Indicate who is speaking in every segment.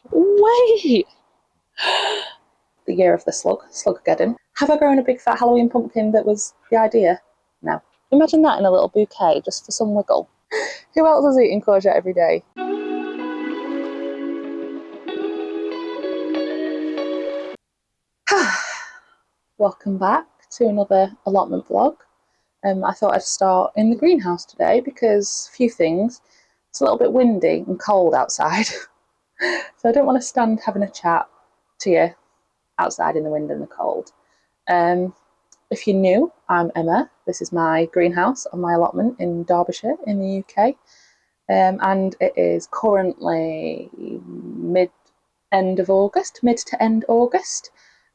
Speaker 1: Wait! The year of the Slugageddon. Have I grown a big fat Halloween pumpkin that was the idea? No. Imagine that in a little bouquet, just for some wiggle. Who else is eating courgette every day? Welcome back to another allotment vlog. I thought I'd start in the greenhouse today because a few things. It's a little bit windy and cold outside, so I don't want to stand having a chat to you outside in the wind and the cold. If you're new, I'm Emma. This is my greenhouse on my allotment in Derbyshire in the UK, and it is currently mid to end August,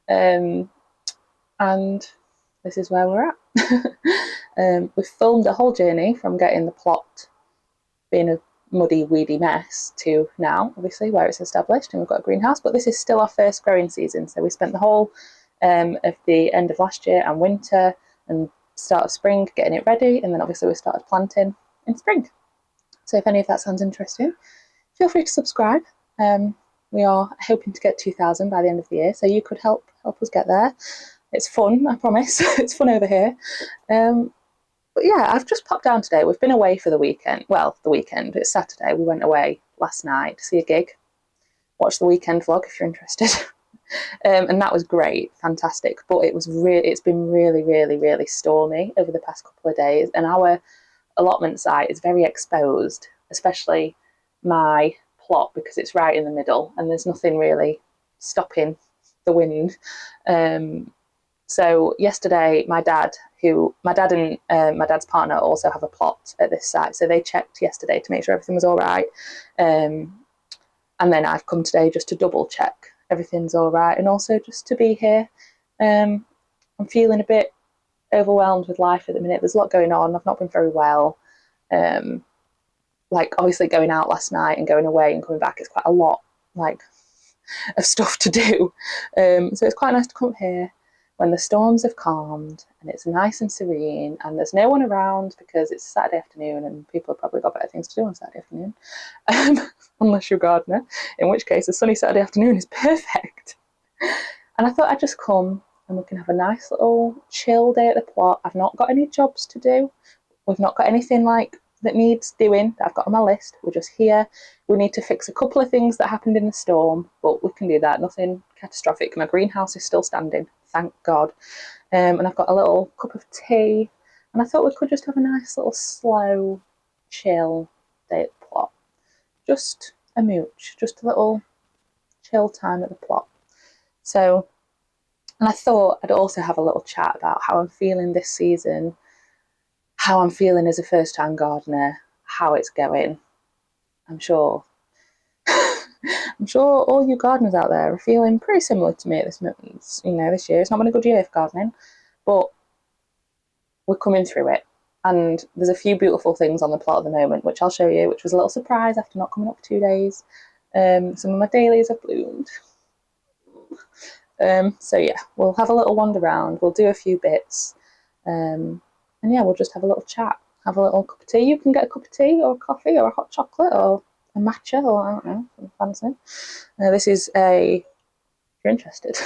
Speaker 1: and this is where we're at. We've filmed a whole journey from getting the plot being a muddy, weedy mess to now, obviously, where it's established and we've got a greenhouse, but this is still our first growing season, so we spent the whole of the end of last year and winter and start of spring getting it ready, and then obviously we started planting in spring. So if any of that sounds interesting, feel free to subscribe. We are hoping to get 2,000 by the end of the year, so you could help us get there. It's fun, I promise. It's fun over here. But yeah, I've just popped down today. We've been away for the weekend. Well, the weekend, it's Saturday. We went away last night to see a gig. Watch the weekend vlog if you're interested. And that was great, fantastic. But it's been really, really, really stormy over the past couple of days. And our allotment site is very exposed, especially my plot, because it's right in the middle and there's nothing really stopping the wind. So yesterday, my dad and my dad's partner also have a plot at this site, so they checked yesterday to make sure everything was all right. And then I've come today just to double check everything's all right, and also just to be here. I'm feeling a bit overwhelmed with life at the minute. There's a lot going on. I've not been very well. Like obviously going out last night and going away and coming back is quite a lot, like, of stuff to do. So it's quite nice to come here when the storms have calmed and it's nice and serene and there's no one around because it's Saturday afternoon and people have probably got better things to do on Saturday afternoon, unless you're a gardener, in which case a sunny Saturday afternoon is perfect. And I thought I'd just come and we can have a nice little chill day at the plot. I've not got any jobs to do. We've not got anything like that needs doing that I've got on my list. We're just here. We need to fix a couple of things that happened in the storm, but we can do that. Nothing catastrophic. My greenhouse is still standing, thank God. And I've got a little cup of tea, and I thought we could just have a nice little slow, chill day at the plot. Just a mooch, just a little chill time at the plot. So, and I thought I'd also have a little chat about how I'm feeling this season, how I'm feeling as a first-time gardener, how it's going. I'm sure all you gardeners out there are feeling pretty similar to me at this moment. You know, this year it's not been a good year for gardening, but we're coming through it. And there's a few beautiful things on the plot at the moment, which I'll show you, which was a little surprise after not coming up for 2 days. Some of my dahlias have bloomed. So yeah, we'll have a little wander around. We'll do a few bits. And yeah, we'll just have a little chat, have a little cup of tea. You can get a cup of tea or a coffee or a hot chocolate or a matcha or I don't know, something fancy. This is if you're interested,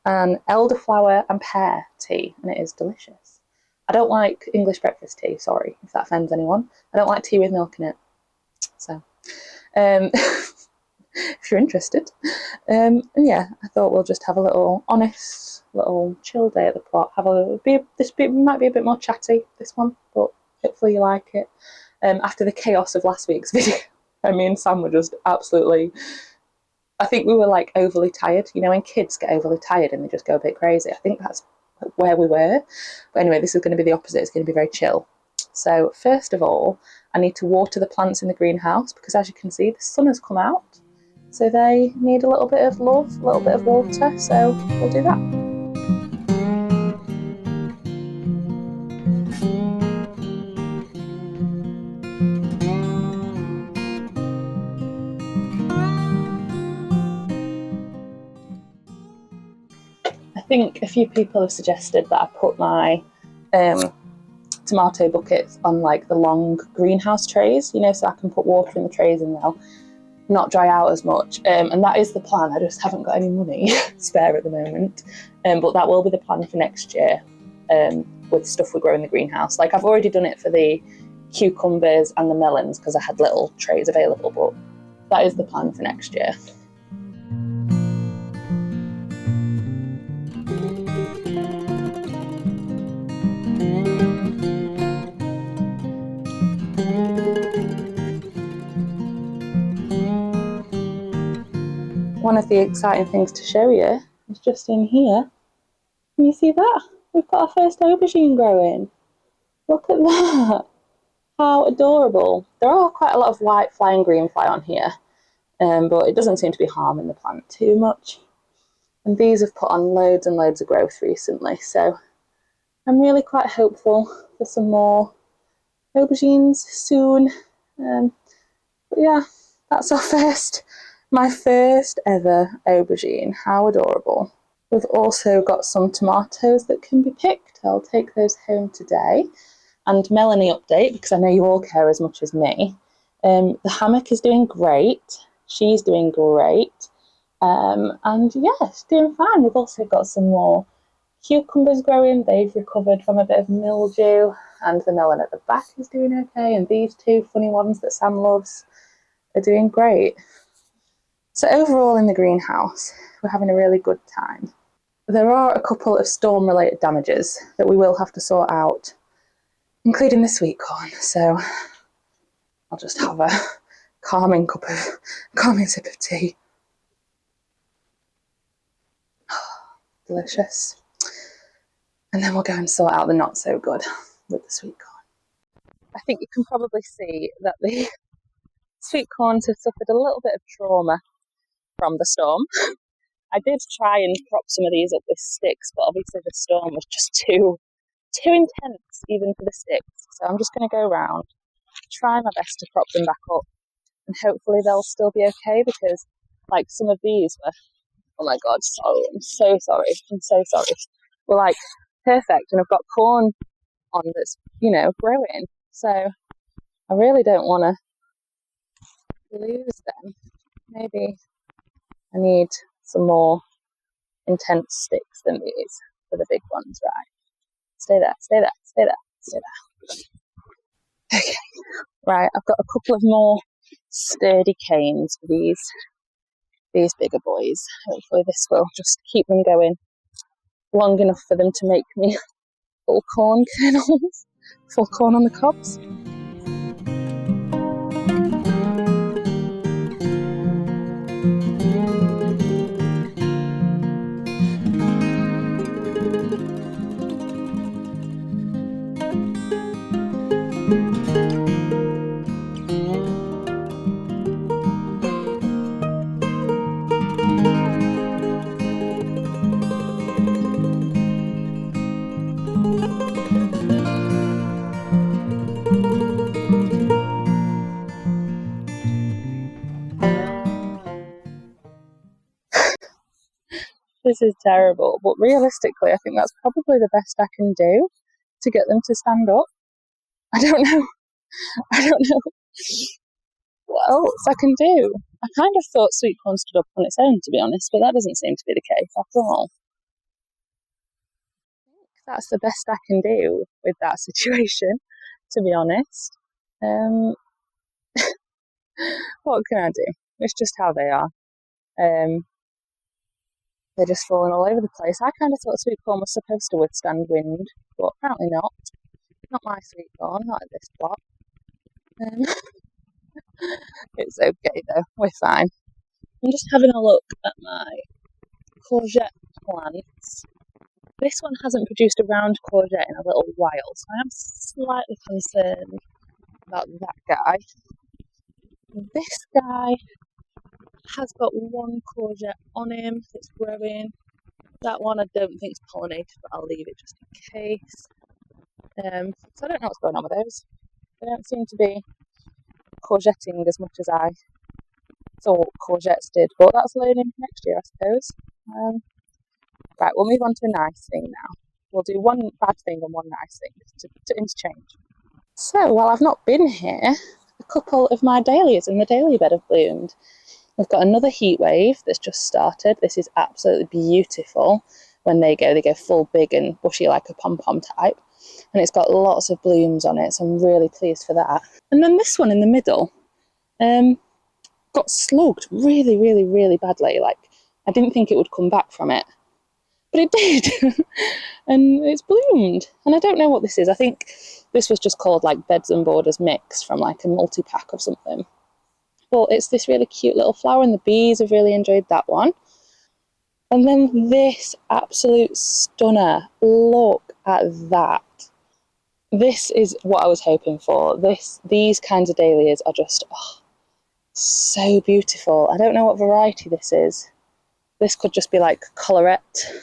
Speaker 1: an elderflower and pear tea, and it is delicious. I don't like English breakfast tea, sorry if that offends anyone. I don't like tea with milk in it. So, if you're interested. And yeah, I thought we'll just have a little honest, little chill day at the plot. This bit might be a bit more chatty, this one, but hopefully you like it. After the chaos of last week's video, me and Sam were just absolutely, I think we were like overly tired. You know, when kids get overly tired and they just go a bit crazy, I think that's where we were. But anyway, this is going to be the opposite. It's going to be very chill. So first of all, I need to water the plants in the greenhouse because, as you can see, the sun has come out. So they need a little bit of love, a little bit of water, so we'll do that. I think a few people have suggested that I put my tomato buckets on like the long greenhouse trays, you know, so I can put water in the trays and they'll not dry out as much, and that is the plan. I just haven't got any money spare at the moment, but that will be the plan for next year, with stuff we grow in the greenhouse. Like, I've already done it for the cucumbers and the melons because I had little trays available, but that is the plan for next year. One of the exciting things to show you is just in here. Can you see that? We've got our first aubergine growing. Look at that. How adorable. There are quite a lot of white fly and green fly on here, but it doesn't seem to be harming the plant too much. And these have put on loads and loads of growth recently, so I'm really quite hopeful for some more aubergines soon. But yeah, that's my first ever aubergine. How adorable. We've also got some tomatoes that can be picked. I'll take those home today. And Melanie update, because I know you all care as much as me. The hammock is doing great. She's doing great. And yeah, it's doing fine. We've also got some more cucumbers growing. They've recovered from a bit of mildew, and the melon at the back is doing okay. And these two funny ones that Sam loves are doing great. So overall in the greenhouse, we're having a really good time. There are a couple of storm-related damages that we will have to sort out, including the sweet corn. So I'll just have a calming sip of tea. Delicious. And then we'll go and sort out the not so good with the sweet corn. I think you can probably see that the sweet corns have suffered a little bit of trauma from the storm. I did try and prop some of these up with sticks, but obviously the storm was just too intense even for the sticks. So I'm just going to go around, try my best to prop them back up, and hopefully they'll still be okay, because like some of these were, oh my god, I'm so sorry, were like perfect, and I've got corn on that's, growing, so I really don't want to lose them. Maybe I need some more intense sticks than these for the big ones, right? Stay there. Okay, right, I've got a couple of more sturdy canes for these bigger boys. Hopefully this will just keep them going long enough for them to make me full corn kernels, full corn on the cobs. This is terrible, but realistically, I think that's probably the best I can do to get them to stand up. I don't know what else I can do. I kind of thought sweet corn stood up on its own, to be honest, but that doesn't seem to be the case after all. I think that's the best I can do with that situation, to be honest. What can I do? It's just how they are. They're just falling all over the place. I kind of thought sweet corn was supposed to withstand wind, but apparently not. Not my sweet corn, not at this plot. It's okay though, we're fine. I'm just having a look at my courgette plants. This one hasn't produced a round courgette in a little while, so I am slightly concerned about that guy. This guy has got one courgette on him that's growing. That one I don't think is pollinated, but I'll leave it just in case. So I don't know what's going on with those. They don't seem to be courgetting as much as I thought courgettes did, but that's learning for next year, I suppose. Right, we'll move on to a nice thing now. We'll do one bad thing and one nice thing to interchange. So while I've not been here, a couple of my dahlias in the dahlia bed have bloomed. We've got another heat wave that's just started. This is absolutely beautiful. When they go full big and bushy like a pom-pom type. And it's got lots of blooms on it, so I'm really pleased for that. And then this one in the middle got slugged really, really, really badly. Like, I didn't think it would come back from it, but it did. And it's bloomed. And I don't know what this is. I think this was just called like Beds and Borders mix from like a multi-pack or something. But it's this really cute little flower, and the bees have really enjoyed that one. And then this absolute stunner. Look at that. This is what I was hoping for. These kinds of dahlias are just so beautiful. I don't know what variety this is. This could just be like collarette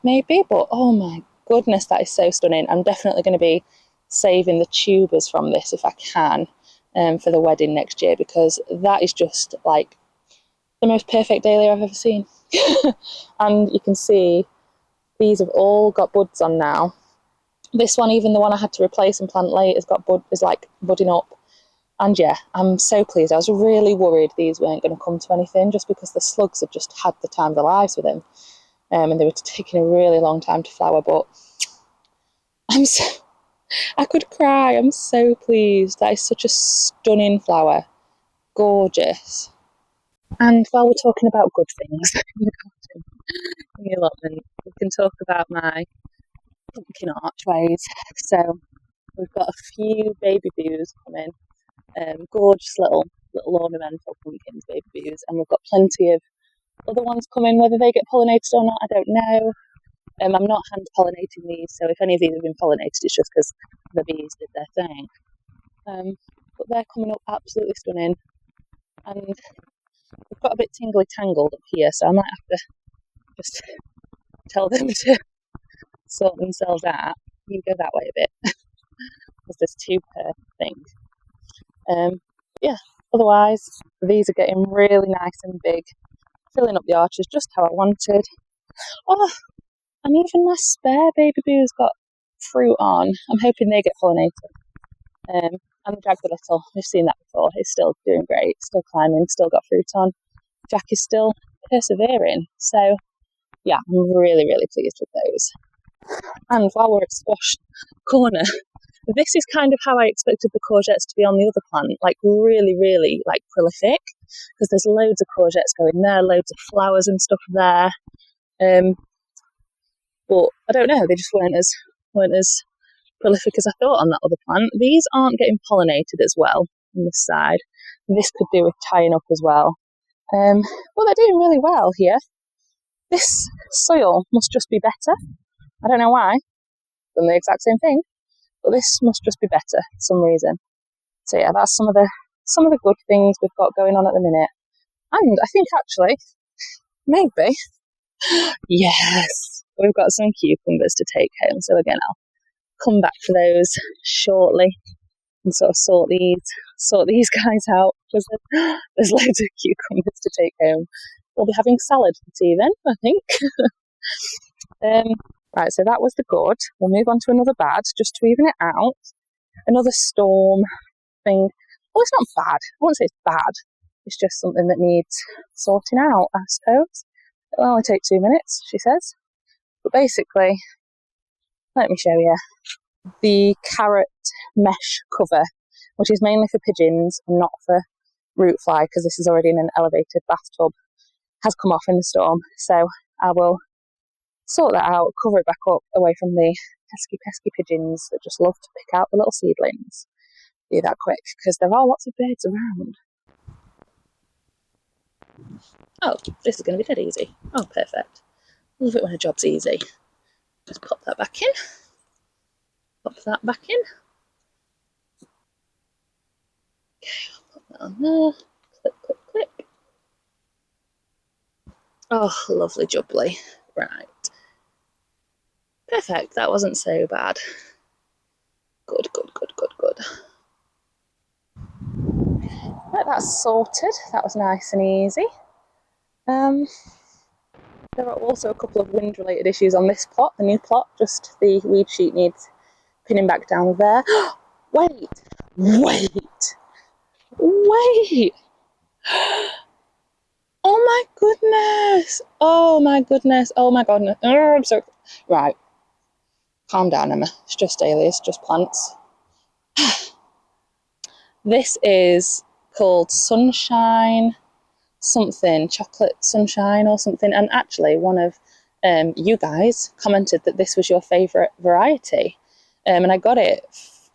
Speaker 1: maybe, but oh my goodness, that is so stunning. I'm definitely going to be saving the tubers from this if I can for the wedding next year, because that is just like the most perfect dahlia I've ever seen. And you can see these have all got buds on now. This one, even the one I had to replace and plant late, is like budding up. And yeah, I'm so pleased. I was really worried these weren't going to come to anything, just because the slugs had just had the time of their lives with them. And they were taking a really long time to flower, but I could cry. I'm so pleased. That is such a stunning flower. Gorgeous. And while we're talking about good things in the allotment, we can talk about my pumpkin archways. So we've got a few baby boos coming, gorgeous little ornamental pumpkins, baby boos, and we've got plenty of other ones coming. Whether they get pollinated or not, I don't know. I'm not hand pollinating these, so if any of these have been pollinated, it's just because the bees did their thing. But they're coming up absolutely stunning, and we've got a bit tingly tangled up here, so I might have to just tell them to sort themselves out. You go that way a bit, because there's two per thing. Yeah, otherwise these are getting really nice and big, filling up the arches just how I wanted. Oh, and even my spare baby boo's got fruit on. I'm hoping they get pollinated. And the Jack the Little, we've seen that before, he's still doing great, still climbing, still got fruit on. Jack is still persevering, so yeah, I'm really, really pleased with those. And while we're at Squash Corner, this is kind of how I expected the courgettes to be on the other plant, like really, really like prolific, because there's loads of courgettes going there, loads of flowers and stuff there. But I don't know, they just weren't as prolific as I thought on that other plant. These aren't getting pollinated as well on this side. This could do with tying up as well. Well, they're doing really well here. This soil must just be better. I don't know why. Done the exact same thing, but this must just be better for some reason. So yeah, that's some of the good things we've got going on at the minute. And I think actually, maybe, yes, we've got some cucumbers to take home. So again, I'll come back for those shortly and sort of sort these guys out, because there's loads of cucumbers to take home. We'll be having salad for tea then, I think. Right, so that was the good. We'll move on to another bad, just to even it out. Another storm thing. Well, it's not bad. I won't say it's bad. It's just something that needs sorting out, I suppose. It'll only take 2 minutes, she says. But basically, let me show you. The carrot mesh cover, which is mainly for pigeons and not for root fly, because this is already in an elevated bathtub, has come off in the storm. So I will sort that out, cover it back up away from the pesky pigeons that just love to pick out the little seedlings. Do that quick, because there are lots of birds around. Oh, this is going to be dead easy. Oh, perfect. Love it when a job's easy. Just pop that back in. Pop that back in. Okay, I'll put that on there. Click, click, click. Oh, lovely jubbly. Right. Perfect, that wasn't so bad. Good. Right, that's sorted. That was nice and easy. There are also a couple of wind-related issues on this plot, the new plot. Just the weed sheet needs pinning back down there. Wait! goodness. Oh my goodness. Oh my goodness. Oh, I'm so... Right. Calm down, Emma. It's just dahlias, just plants. This is called Sunshine something, chocolate sunshine or something. And actually, one of you guys commented that this was your favourite variety. And I got it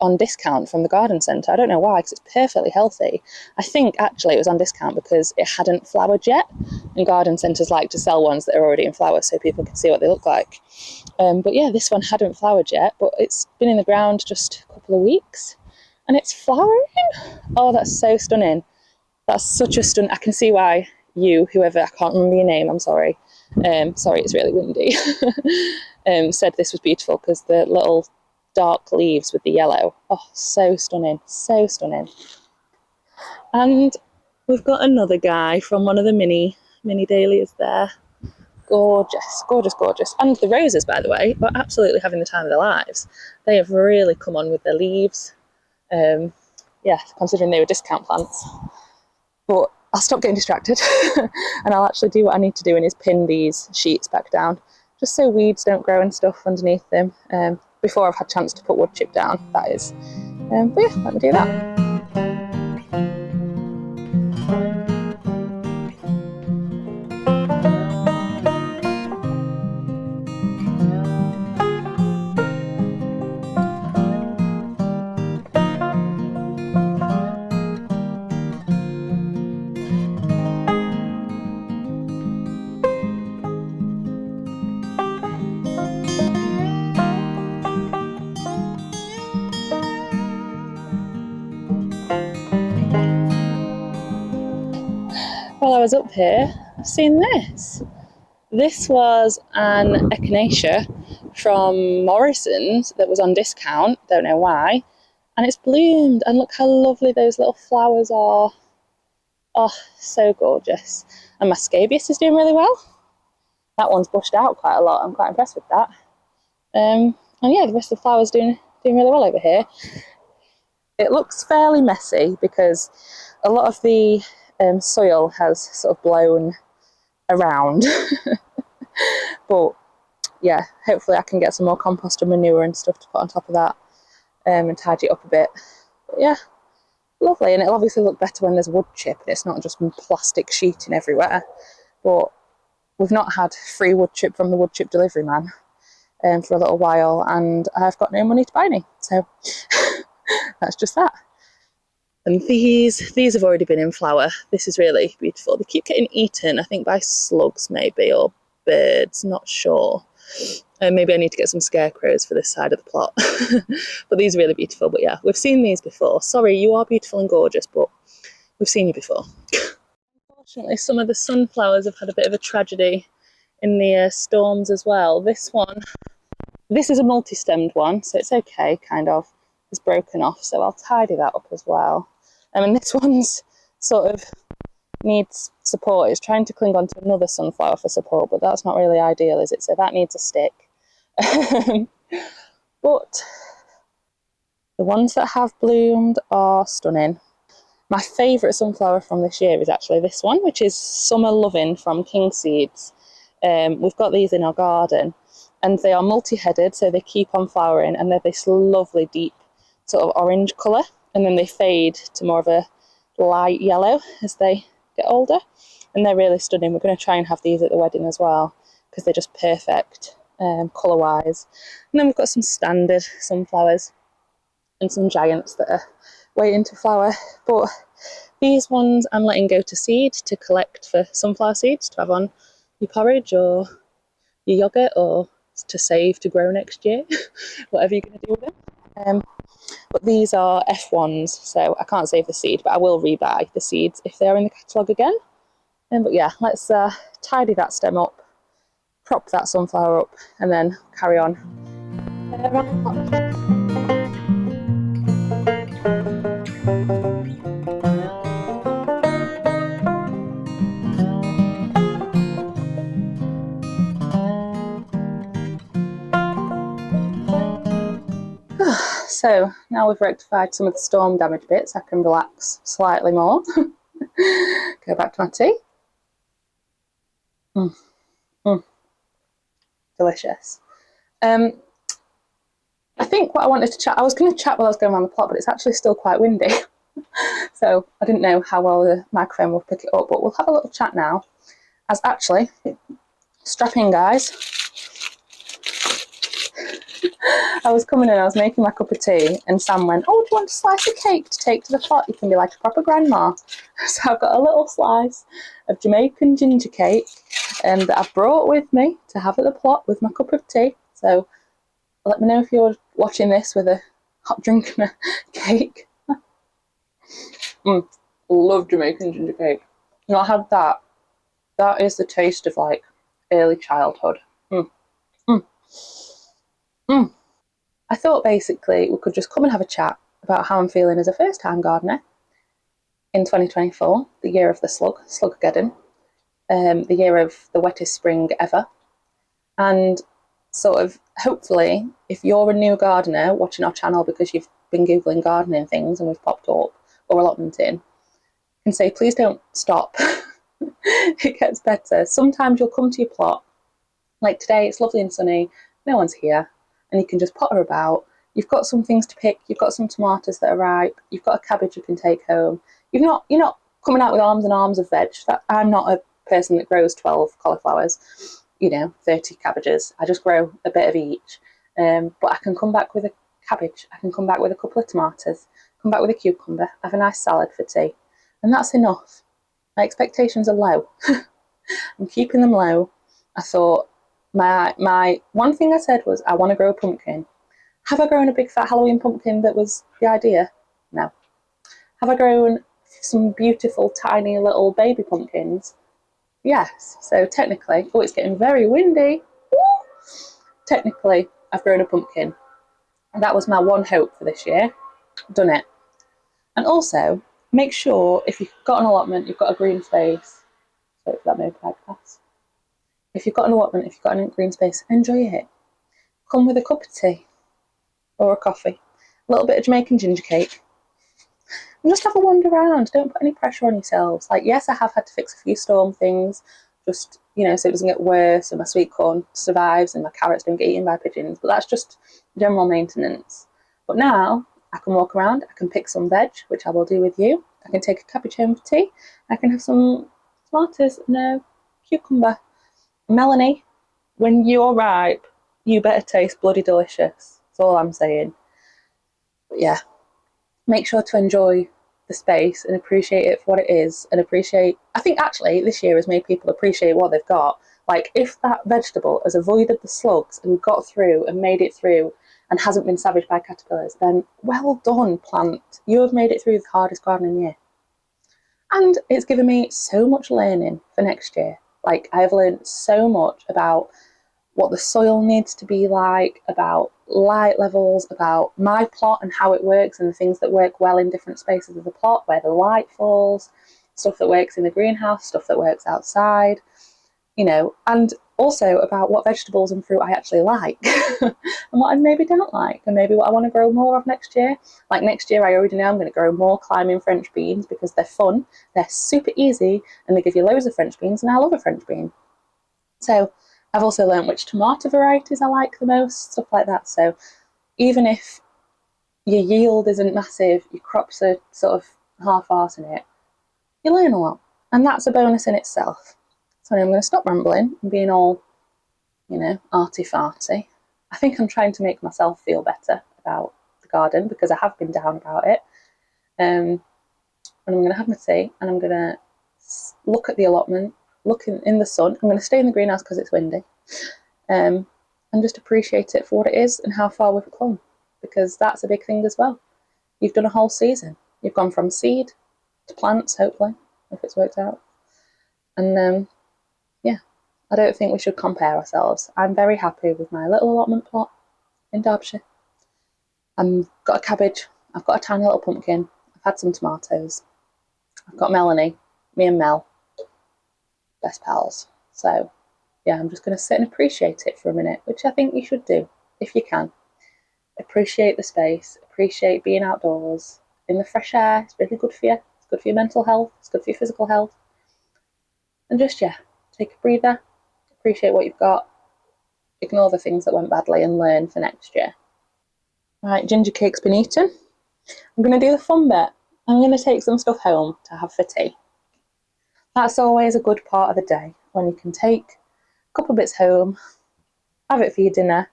Speaker 1: on discount from the garden centre. I don't know why, because it's perfectly healthy. I think actually it was on discount because it hadn't flowered yet, and garden centres like to sell ones that are already in flower so people can see what they look like. But yeah, this one hadn't flowered yet, but it's been in the ground just a couple of weeks and it's flowering. Oh, that's so stunning. That's such a stun. I can see why you, whoever, I can't remember your name, I'm sorry. Sorry, it's really windy. Said this was beautiful because the little dark leaves with the yellow. Oh, so stunning, so stunning. And we've got another guy from one of the mini dahlias there. Gorgeous, gorgeous, gorgeous. And the roses, by the way, are absolutely having the time of their lives. They have really come on with their leaves. Yeah, considering they were discount plants. But I'll stop getting distracted and I'll actually do what I need to do, and is pin these sheets back down, just so weeds don't grow and stuff underneath them, before I've had a chance to put wood chip down, that is. But yeah, let me do that. While I was up here, I've seen this. This was an echinacea from Morrison's that was on discount, don't know why, and it's bloomed, and look how lovely those little flowers are. Oh, so gorgeous. And my scabious is doing really well. That one's bushed out quite a lot. I'm quite impressed with that. And yeah, the rest of the flowers doing really well over here. It looks fairly messy because a lot of the soil has sort of blown around. But yeah, hopefully I can get some more compost and manure and stuff to put on top of that, and tidy it up a bit. But yeah, lovely. And it'll obviously look better when there's wood chip and it's not just plastic sheeting everywhere. But we've not had free wood chip from the wood chip delivery man for a little while, and I've got no money to buy any, so that's just that. And these have already been in flower. This is really beautiful. They keep getting eaten, I think by slugs maybe, or birds, not sure. Maybe I need to get some scarecrows for this side of the plot. But these are really beautiful. But yeah, we've seen these before. Sorry, you are beautiful and gorgeous, but we've seen you before. Unfortunately, some of the sunflowers have had a bit of a tragedy in the storms as well. This is a multi-stemmed one, so it's okay, kind of. It's broken off, so I'll tidy that up as well. And this one's sort of needs support. It's trying to cling onto another sunflower for support, but that's not really ideal, is it? So that needs a stick. But the ones that have bloomed are stunning. My favourite sunflower from this year is actually this one, which is Summer Lovin' from King Seeds. We've got these in our garden, and they are multi-headed, so they keep on flowering, and they're this lovely deep sort of orange colour, and then they fade to more of a light yellow as they get older, and they're really stunning. We're going to try and have these at the wedding as well, because they're just perfect colour-wise. And then we've got some standard sunflowers and some giants that are waiting to flower. But these ones I'm letting go to seed to collect for sunflower seeds to have on your porridge or your yoghurt, or to save to grow next year, whatever you're going to do with them. But these are F1s, so I can't save the seed, but I will rebuy the seeds if they are in the catalogue again. But yeah, let's tidy that stem up, prop that sunflower up, and then carry on around the pot. So now we've rectified some of the storm damage bits, I can relax slightly more. Go back to my tea. Mm, mm, delicious. I think what I wanted to chat, I was going to chat while I was going around the plot, but it's actually still quite windy. So I didn't know how well the microphone will pick it up, but we'll have a little chat now. As actually, strap in, guys. I was coming in, I was making my cup of tea, and Sam went, "Oh, do you want a slice of cake to take to the plot? You can be like a proper grandma." So I've got a little slice of Jamaican ginger cake that I've brought with me to have at the plot with my cup of tea. So let me know if you're watching this with a hot drink and a cake. Love Jamaican ginger cake. You know, I had that. That is the taste of like early childhood. Mm, mm, mm. I thought basically we could just come and have a chat about how I'm feeling as a first time gardener in 2024, the year of the Sluggeddon, the year of the wettest spring ever. And sort of hopefully, if you're a new gardener watching our channel because you've been Googling gardening things and we've popped up or allotment in, can say, please don't stop. It gets better. Sometimes you'll come to your plot, like today, it's lovely and sunny, no one's here, and you can just potter about. You've got some things to pick, you've got some tomatoes that are ripe, you've got a cabbage you can take home. You're not coming out with arms and arms of veg. I'm not a person that grows 12 cauliflowers, 30 cabbages. I just grow a bit of each. But I can come back with a cabbage, I can come back with a couple of tomatoes, come back with a cucumber, have a nice salad for tea. And that's enough. My expectations are low. I'm keeping them low. I thought, my one thing I said was I want to grow a pumpkin. Have I grown a big fat Halloween pumpkin that was the idea? No. Have I grown some beautiful tiny little baby pumpkins? Yes. So technically, it's getting very windy. Technically, I've grown a pumpkin. And that was my one hope for this year. Done it. And also, make sure if you've got an allotment, you've got a green space. So for that motorbike pass. If you've got an allotment, if you've got a green space, enjoy it. Come with a cup of tea or a coffee, a little bit of Jamaican ginger cake, and just have a wander around. Don't put any pressure on yourselves. Like, yes, I have had to fix a few storm things, just, so it doesn't get worse and my sweet corn survives and my carrots don't get eaten by pigeons, but that's just general maintenance. But now I can walk around, I can pick some veg, which I will do with you. I can take a cabbage home for tea. I can have some tomatoes and a cucumber. Melanie, when you're ripe, you better taste bloody delicious. That's all I'm saying. But yeah, make sure to enjoy the space and appreciate it for what it is, and I think actually this year has made people appreciate what they've got. Like, if that vegetable has avoided the slugs and got through and made it through and hasn't been savaged by caterpillars, then well done, plant. You have made it through the hardest gardening year. And it's given me so much learning for next year. Like, I've learned so much about what the soil needs to be like, about light levels, about my plot and how it works, and the things that work well in different spaces of the plot, where the light falls, stuff that works in the greenhouse, stuff that works outside, and also about what vegetables and fruit I actually like and what I maybe don't like, and maybe what I want to grow more of next year. Like, next year I already know I'm going to grow more climbing French beans because they're fun, they're super easy, and they give you loads of French beans, and I love a French bean. So I've also learned which tomato varieties I like the most, stuff like that. So even if your yield isn't massive, your crops are sort of half-arsing it, you learn a lot. And that's a bonus in itself. So I'm going to stop rambling and being all, arty-farty. I think I'm trying to make myself feel better about the garden because I have been down about it. And I'm going to have my tea and I'm going to look at the allotment, look in the sun. I'm going to stay in the greenhouse because it's windy, and just appreciate it for what it is and how far we've come, because that's a big thing as well. You've done a whole season. You've gone from seed to plants, hopefully, if it's worked out. And I don't think we should compare ourselves. I'm very happy with my little allotment plot in Derbyshire. I've got a cabbage, I've got a tiny little pumpkin, I've had some tomatoes, I've got Melanie, me and Mel, best pals. So yeah, I'm just going to sit and appreciate it for a minute, which I think you should do if you can. Appreciate the space, appreciate being outdoors in the fresh air. It's really good for you. It's good for your mental health, it's good for your physical health. And just take a breather, appreciate what you've got, ignore the things that went badly and learn for next year. Right, ginger cake's been eaten. I'm going to do the fun bit. I'm going to take some stuff home to have for tea. That's always a good part of the day, when you can take a couple of bits home, have it for your dinner.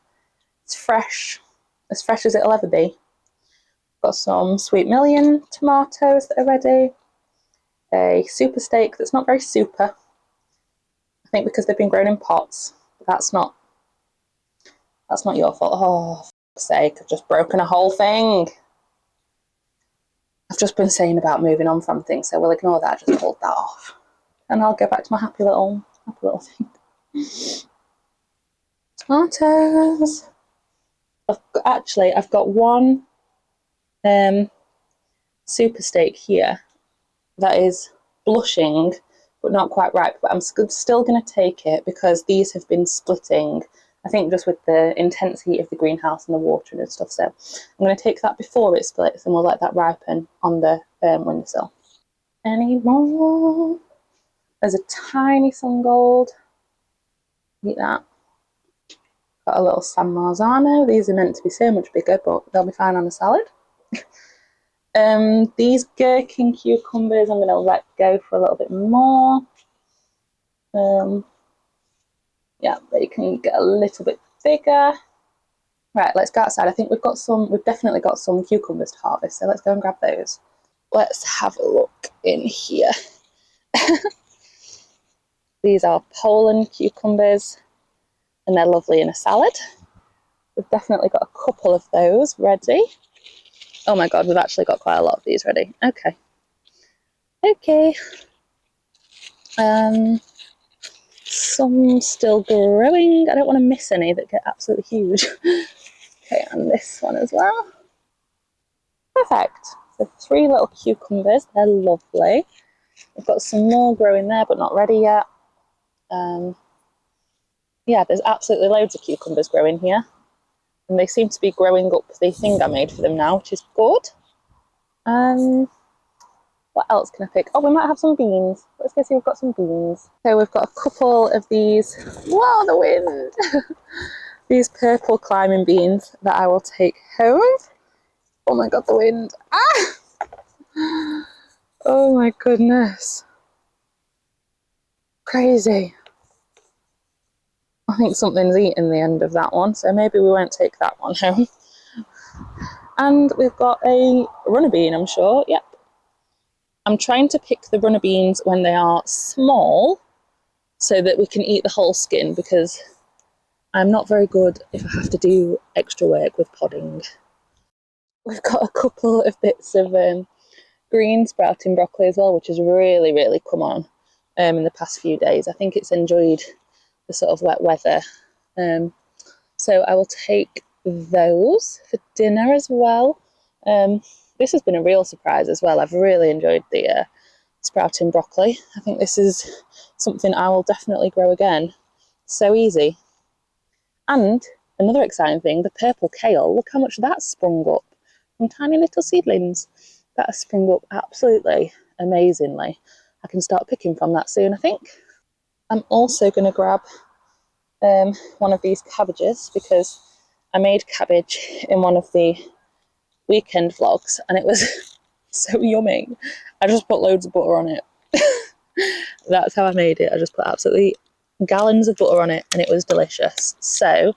Speaker 1: It's fresh as it'll ever be. Got some sweet million tomatoes that are ready. A super steak that's not very super. I think because they've been grown in pots. But that's not your fault. Oh, for fuck's sake, I've just broken a whole thing. I've just been saying about moving on from things, so we'll ignore that. I just pulled that off. And I'll go back to my happy little thing. Tomatoes. I've got one super steak here that is blushing but not quite ripe, but I'm still going to take it because these have been splitting, I think just with the intense heat of the greenhouse and the water and stuff. So I'm going to take that before it splits and we'll let that ripen on the windowsill. Any more? There's a tiny sun gold. Eat that. Got a little San Marzano. These are meant to be so much bigger, but they'll be fine on a salad. These gherkin cucumbers, I'm going to let go for a little bit more. Yeah, they can get a little bit bigger. Right, let's go outside. I think we've definitely got some cucumbers to harvest, so let's go and grab those. Let's have a look in here. These are Poland cucumbers, and they're lovely in a salad. We've definitely got a couple of those ready. Oh my god, we've actually got quite a lot of these ready. Okay. Some still growing. I don't want to miss any that get absolutely huge. Okay, and this one as well. Perfect. So 3 little cucumbers. They're lovely. We've got some more growing there, but not ready yet. Yeah, there's absolutely loads of cucumbers growing here. And they seem to be growing up the thing I made for them now, which is good. What else can I pick? Oh, we might have some beans. Let's go see if we've got some beans. So we've got a couple of these. Whoa, the wind! These purple climbing beans that I will take home. Oh my god, the wind. Ah! Oh my goodness. Crazy. I think something's eaten the end of that one, so maybe we won't take that one home. And we've got a runner bean, I'm sure. Yep. I'm trying to pick the runner beans when they are small so that we can eat the whole skin, because I'm not very good if I have to do extra work with podding. We've got a couple of bits of green sprouting broccoli as well, which has really, really come on in the past few days. I think it's enjoyed the sort of wet weather. So I will take those for dinner as well. This has been a real surprise as well. I've really enjoyed the sprouting broccoli. I think this is something I will definitely grow again. So easy. And another exciting thing, the purple kale. Look how much that's sprung up from tiny little seedlings. That has sprung up absolutely amazingly. I can start picking from that soon, I think. I'm also going to grab one of these cabbages, because I made cabbage in one of the weekend vlogs and it was so yummy. I just put loads of butter on it. That's how I made it. I just put absolutely gallons of butter on it and it was delicious. So,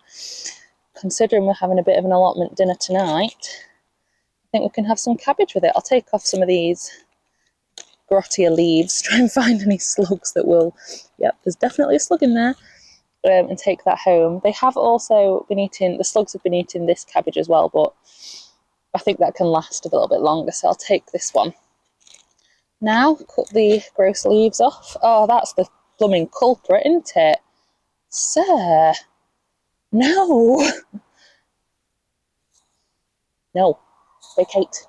Speaker 1: considering we're having a bit of an allotment dinner tonight, I think we can have some cabbage with it. I'll take off some of these grottier leaves, try and find any slugs that will... Yep, there's definitely a slug in there. And take that home. They have also been eating... The slugs have been eating this cabbage as well, but I think that can last a little bit longer, so I'll take this one. Now, cut the gross leaves off. Oh, that's the blooming culprit, isn't it? Sir! No! No. Vacate.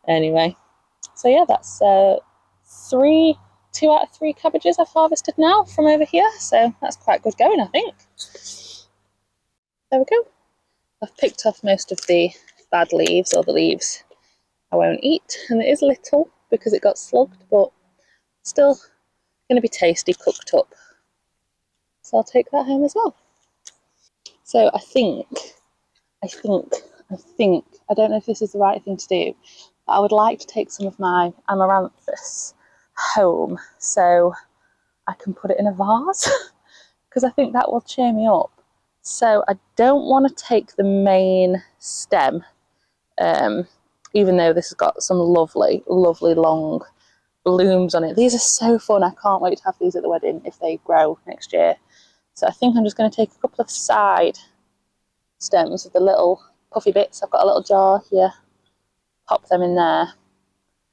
Speaker 1: Anyway. So yeah, that's 2 out of 3 cabbages I've harvested now from over here, so that's quite good going, I think. There we go. I've picked off most of the bad leaves, or the leaves I won't eat, and it is little because it got slugged, but still going to be tasty cooked up. So I'll take that home as well. So I think, I don't know if this is the right thing to do, but I would like to take some of my amaranthus home so I can put it in a vase because I think that will cheer me up. So I don't want to take the main stem, even though this has got some lovely, lovely long blooms on it. These are so fun. I can't wait to have these at the wedding if they grow next year. So I think I'm just going to take a couple of side stems with the little puffy bits. I've got a little jar here, pop them in there.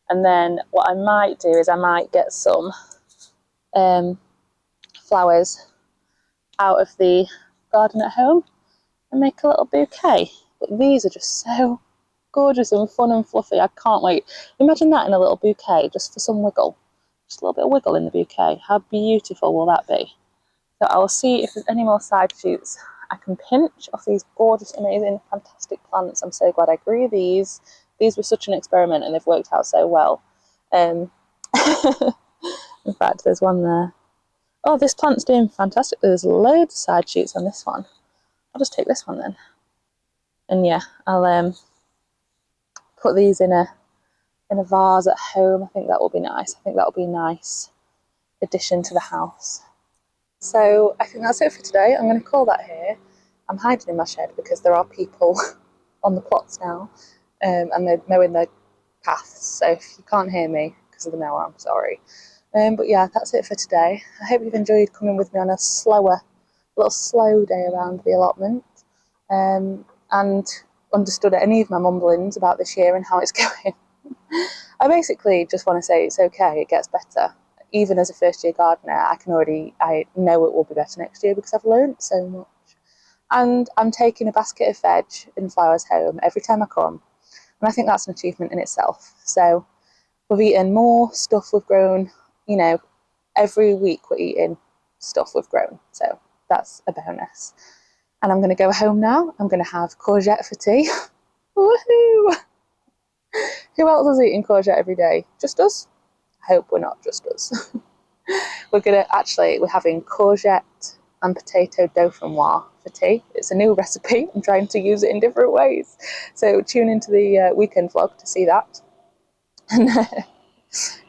Speaker 1: And then what I might do is I might get some flowers out of the garden at home and make a little bouquet. But these are just so gorgeous and fun and fluffy. I can't wait. Imagine that in a little bouquet, just for some wiggle. Just a little bit of wiggle in the bouquet. How beautiful will that be? So I will see if there's any more side shoots I can pinch off these gorgeous, amazing, fantastic plants. I'm so glad I grew these. These were such an experiment and they've worked out so well. In fact, there's one there. Oh, this plant's doing fantastic. There's loads of side shoots on this one. I'll just take this one then. And yeah, I'll put these in a vase at home. I think that will be nice. I think that will be a nice addition to the house. So I think that's it for today. I'm going to call that here. I'm hiding in my shed because there are people on the plots now, and they're mowing the paths. So if you can't hear me because of the mower, I'm sorry. But yeah, that's it for today. I hope you've enjoyed coming with me on a little slow day around the allotment, and understood any of my mumblings about this year and how it's going. I basically just want to say it's okay, it gets better. Even as a first year gardener, I know it will be better next year because I've learnt so much. And I'm taking a basket of veg and flowers home every time I come. And I think that's an achievement in itself. So we've eaten more stuff we've grown, every week we're eating stuff we've grown. So that's a bonus. And I'm going to go home now. I'm going to have courgette for tea. Woohoo! Who else is eating courgette every day? Just us? I hope we're not just us. We're having courgette and potato dauphinoise for tea. It's a new recipe. I'm trying to use it in different ways. So tune into the weekend vlog to see that. And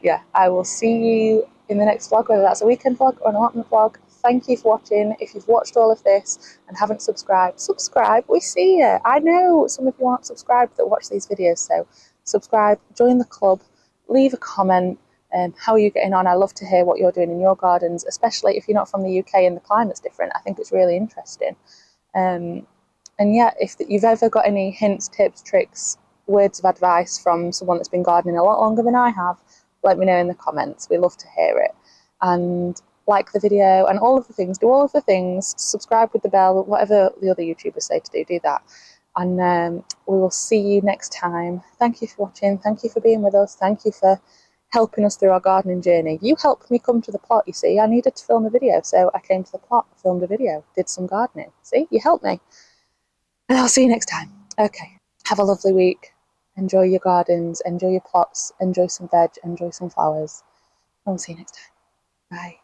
Speaker 1: yeah, I will see you in the next vlog, whether that's a weekend vlog or an allotment vlog. Thank you for watching. If you've watched all of this and haven't subscribed, subscribe. We see you. I know some of you aren't subscribed that watch these videos, so subscribe, join the club, leave a comment. How are you getting on? I love to hear what you're doing in your gardens, especially if you're not from the UK and the climate's different. I think it's really interesting. And yeah, if you've ever got any hints, tips, tricks, words of advice from someone that's been gardening a lot longer than I have, let me know in the comments. We love to hear it. And like the video and all of the things, do all of the things, subscribe with the bell, whatever the other YouTubers say to do that. And we will see you next time. Thank you for watching. Thank you for being with us. Thank you for helping us through our gardening journey. You helped me come to the plot, you see. I needed to film a video, so I came to the plot, filmed a video, did some gardening. See, you helped me. And I'll see you next time. Okay, have a lovely week. Enjoy your gardens, enjoy your plots, enjoy some veg, enjoy some flowers. And we'll see you next time. Bye.